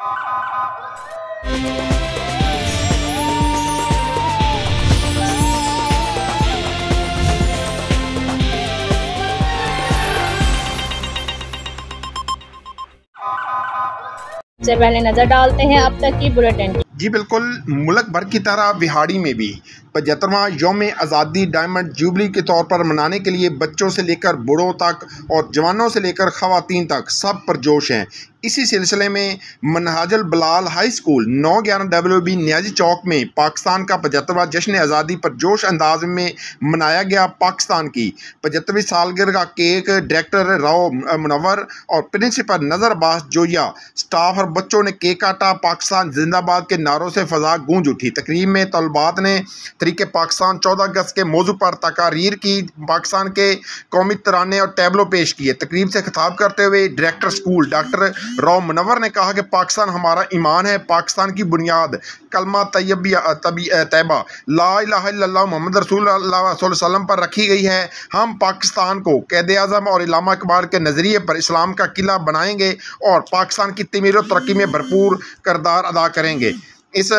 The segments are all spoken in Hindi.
सबसे पहले नजर डालते हैं अब तक की बुलेटिन। जी बिल्कुल, मुल्क भर की तरह बिहाड़ी में भी 75वां यौम आज़ादी डायमंड जुबली के तौर पर मनाने के लिए बच्चों से लेकर बूढ़ों तक और जवानों से लेकर ख़वातीन तक सब पुरजोश हैं। इसी सिलसिले में मनहाजुल बलाल हाई स्कूल 9/11 WB नियाजी चौक में पाकिस्तान का 75वां जश्न आज़ादी पुरजोश अंदाज में मनाया गया। पाकिस्तान की 75वीं सालगिरह का केक डायरेक्टर राव मुनव्वर और प्रिंसिपल नज़र अब्बास जोया, स्टाफ और बच्चों ने केक काटा। पाकिस्तान जिंदाबाद के नारों से फ़ज़ा गूंज उठी। तकरीब में तलबात ने तरीके पाकिस्तान 14 अगस्त के मौजू पर तकारीर की, पाकिस्तान के कौमी तराने और टैबलो पेश किए। तकरीब से खिताब करते हुए director school doctor Rao Munawwar ने कहा कि पाकिस्तान हमारा ईमान है। पाकिस्तान की बुनियाद कलमा तैयबा ला इलाहा इल्लल्लाह मोहम्मद रसूलुल्लाह सल्लल्लाहु अलैहि वसल्लम पर रखी गई है। हम पाकिस्तान को क़ायदे आज़म और इल्लामा इक़बाल के नज़रिए पर इस्लाम का किला बनाएंगे और पाकिस्तान की तमीर और तरक्की में भरपूर किरदार अदा करेंगे। इस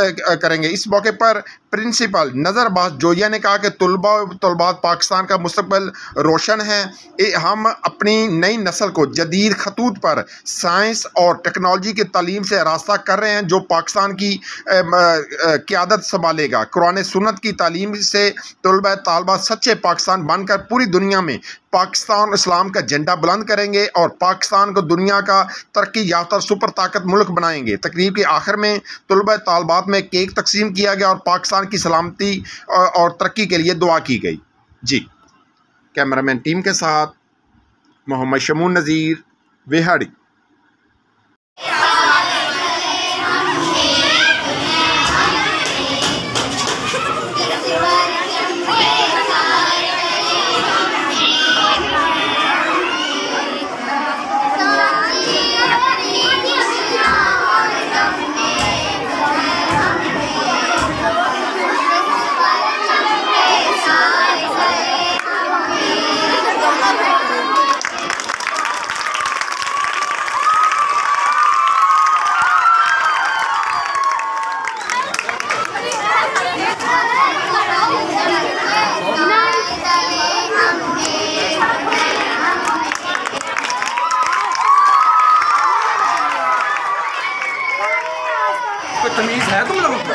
मौके पर प्रिंसिपल नज़र अब्बास जोया ने कहा कि तलबात पाकिस्तान का मुस्तकबिल रोशन है। हम अपनी नई नस्ल को जदीद खतूत पर साइंस और टेक्नोलॉजी की तालीम से रास्ता कर रहे हैं, जो पाकिस्तान की क़यादत संभालेगा। कुरान सुन्नत की तालीम से तलबा तालबात सच्चे पाकिस्तान बनकर पूरी दुनिया में पाकिस्तान इस्लाम का झंडा बुलंद करेंगे और पाकिस्तान को दुनिया का तरक्की याफ्ता सुपर ताकत मुल्क बनाएंगे। तकरीब के आखिर में तलबा तालबात में केक तकसीम किया गया और पाकिस्तान की सलामती और तरक्की के लिए दुआ की गई। जी, कैमरामैन टीम के साथ मोहम्मद शमून नज़ीर, बिहाड़ी। कोई तमीज़ है तुम लोगों को?